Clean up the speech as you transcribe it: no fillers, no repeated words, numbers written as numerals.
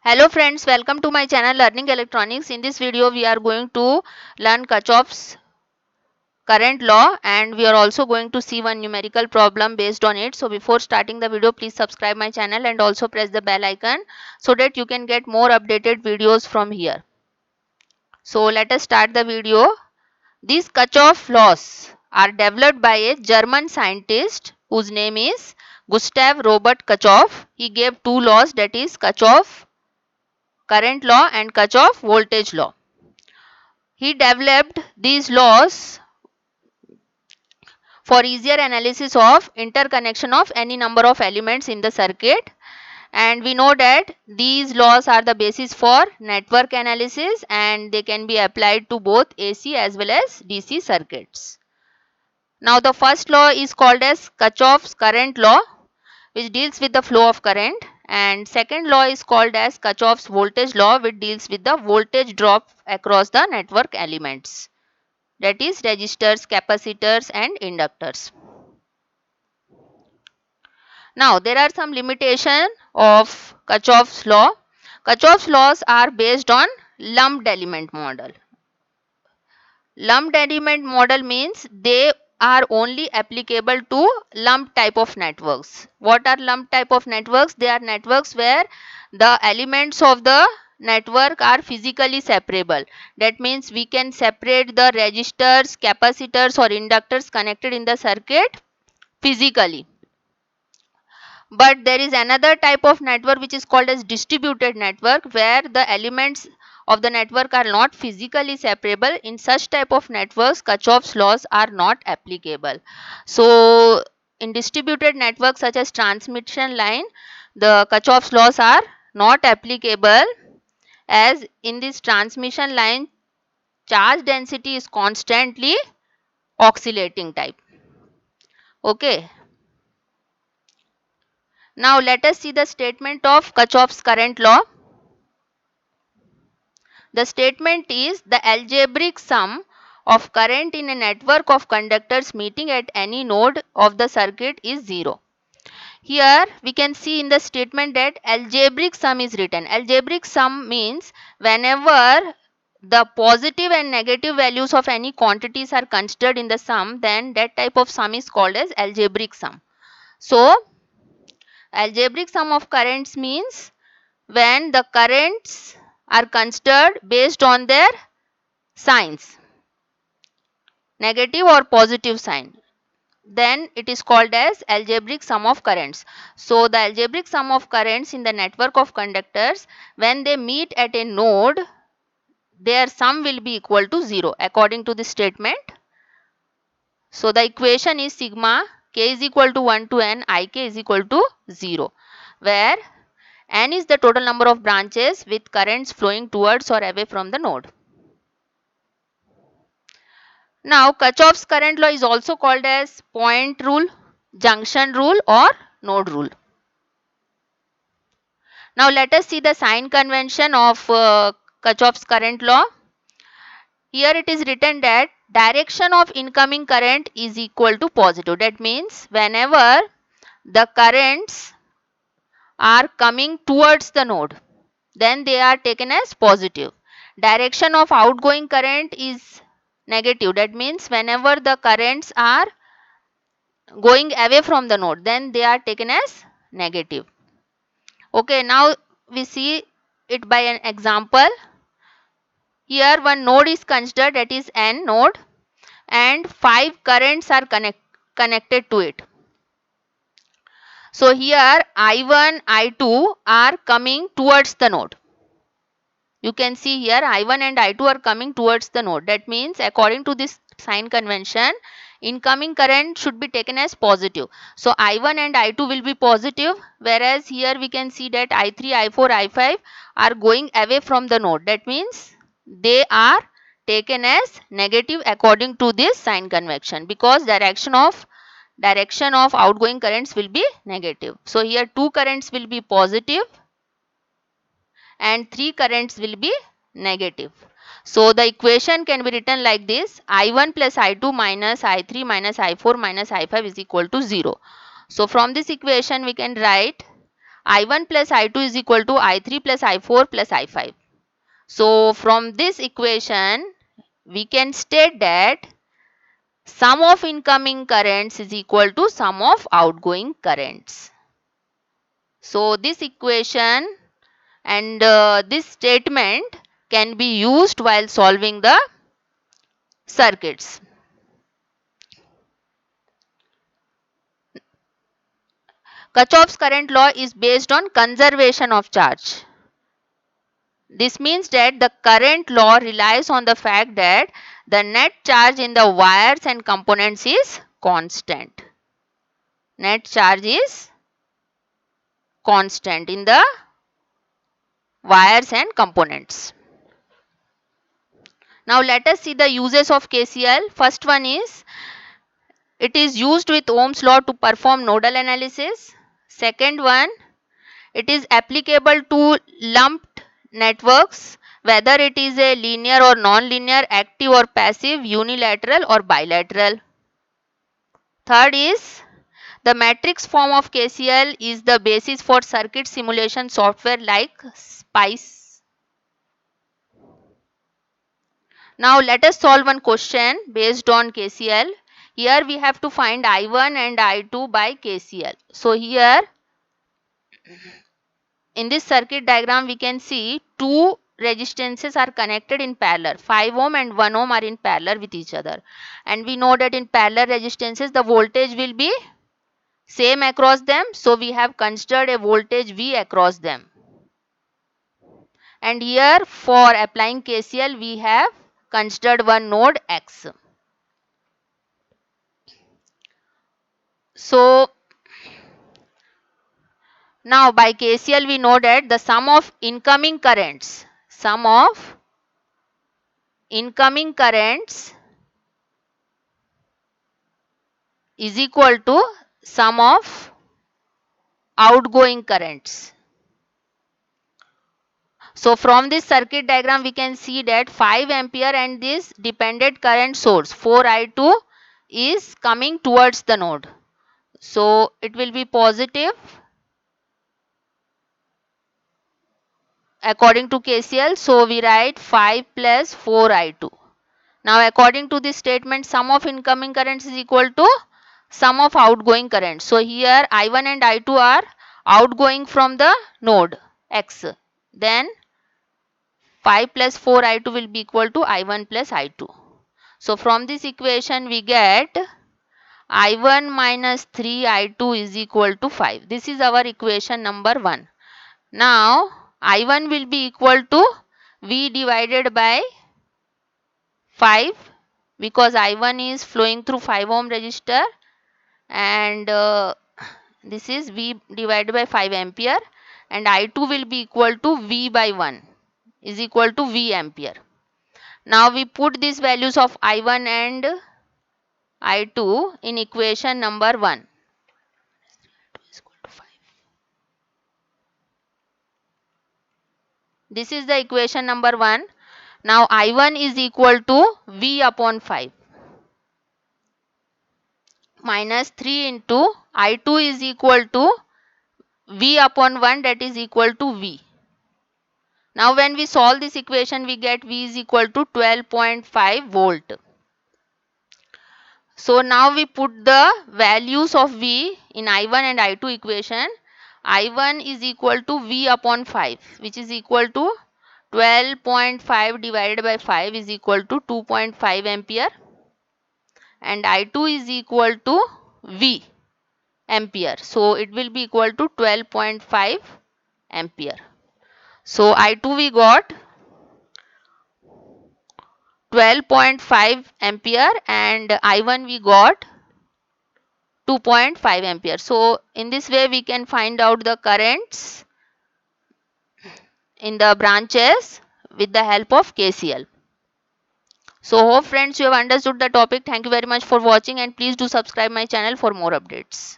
Hello friends, welcome to my channel Learning Electronics. In this video we are going to learn Kirchhoff's current law and we are also going to see one numerical problem based on it. So before starting the video, please subscribe my channel and also press the bell icon so that you can get more updated videos from here. So let us start the video. These Kirchhoff laws are developed by a German scientist whose name is Gustav Robert Kirchhoff. He gave two laws, that is Kirchhoff current law and Kirchhoff voltage law. He developed these laws for easier analysis of interconnection of any number of elements in the circuit, and we know that these laws are the basis for network analysis and they can be applied to both AC as well as DC circuits. Now the first law is called as Kirchhoff's current law, which deals with the flow of current, and second law is called as Kirchhoff's voltage law, which deals with the voltage drop across the network elements, that is resistors, capacitors and inductors. Now there are some limitations of Kirchhoff's law. Kirchhoff's laws are based on lumped element model. Lumped element model means they are only applicable to lump type of networks. What are lump type of networks? They are networks where the elements of the network are physically separable. That means we can separate the resistors, capacitors or inductors connected in the circuit physically. But there is another type of network which is called as distributed network, where the elements of the network are not physically separable. In such type of networks, Kirchhoff's laws are not applicable. So in distributed networks such as transmission line, the Kirchhoff's laws are not applicable, as in this transmission line charge density is constantly oscillating type. Okay. Now let us see the statement of Kirchhoff's current law. The statement is the algebraic sum of current in a network of conductors meeting at any node of the circuit is 0. Here we can see in the statement that algebraic sum is written. Algebraic sum means whenever the positive and negative values of any quantities are considered in the sum, then that type of sum is called as algebraic sum. So algebraic sum of currents means when the currents are considered based on their signs, negative or positive sign, then it is called as algebraic sum of currents. So the algebraic sum of currents in the network of conductors, when they meet at a node, their sum will be equal to 0 according to this statement. So the equation is sigma k is equal to 1 to n, ik is equal to 0, where n is the total number of branches with currents flowing towards or away from the node. Now Kirchhoff's current law is also called as point rule, junction rule or node rule. Now let us see the sign convention of Kirchhoff's current law. Here it is written that direction of incoming current is equal to positive. That means whenever the currents are coming towards the node, then they are taken as positive. Direction of outgoing current is negative. That means whenever the currents are going away from the node, then they are taken as negative. Okay, now we see it by an example. Here one node is considered, that is N node, and 5 currents are connected to it. So here I1, I2 are coming towards the node. You can see here I1 and I2 are coming towards the node. That means according to this sign convention, incoming current should be taken as positive. So I1 and I2 will be positive, whereas here we can see that I3, I4, I5 are going away from the node. That means they are taken as negative according to this sign convention, because direction of outgoing currents will be negative. So here 2 currents will be positive and 3 currents will be negative. So the equation can be written like this: I1 plus I2 minus I3 minus I4 minus I5 is equal to 0. So from this equation we can write I1 plus I2 is equal to I3 plus I4 plus I5. So from this equation, we can state that sum of incoming currents is equal to sum of outgoing currents. So this equation and this statement can be used while solving the circuits. Kirchhoff's current law is based on conservation of charge. This means that the current law relies on the fact that the net charge in the wires and components is constant. Net charge is constant in the wires and components. Now let us see the uses of KCL. First one is, it is used with Ohm's law to perform nodal analysis. Second one, it is applicable to lumped networks, whether it is a linear or non-linear, active or passive, unilateral or bilateral. Third is, the matrix form of KCL is the basis for circuit simulation software like SPICE. Now let us solve one question based on KCL. Here we have to find I1 and I2 by KCL. So here in this circuit diagram we can see two resistances are connected in parallel. 5 ohm and 1 ohm are in parallel with each other. And we know that in parallel resistances the voltage will be same across them. So we have considered a voltage V across them. And here for applying KCL we have considered one node X. So now by KCL we know that the sum of incoming currents is equal to sum of outgoing currents. So from this circuit diagram we can see that 5 ampere and this dependent current source 4I2 is coming towards the node. So it will be positive according to KCL. So we write 5 plus 4I2. Now according to this statement, sum of incoming currents is equal to sum of outgoing currents. So here I1 and I2 are outgoing from the node X. Then 5 plus 4I2 will be equal to I1 plus I2. So from this equation we get I1 minus 3I2 is equal to 5. This is our equation number 1. Now I1 will be equal to V divided by 5 because I1 is flowing through 5 ohm resistor and this is V divided by 5 ampere and I2 will be equal to V by 1 is equal to V ampere. Now we put these values of I1 and I2 in equation number 1. This is the equation number 1. Now I1 is equal to V upon 5 minus 3 into I2 is equal to V upon 1, that is equal to V. Now when we solve this equation we get V is equal to 12.5 volt. So now we put the values of V in I1 and I2 equation. I1 is equal to V upon 5 which is equal to 12.5 divided by 5 is equal to 2.5 ampere and I2 is equal to V ampere. So it will be equal to 12.5 ampere. So I2 we got 12.5 ampere and I1 we got 2.5 ampere. So in this way we can find out the currents in the branches with the help of KCL. So hope friends you have understood the topic. Thank you very much for watching and please do subscribe my channel for more updates.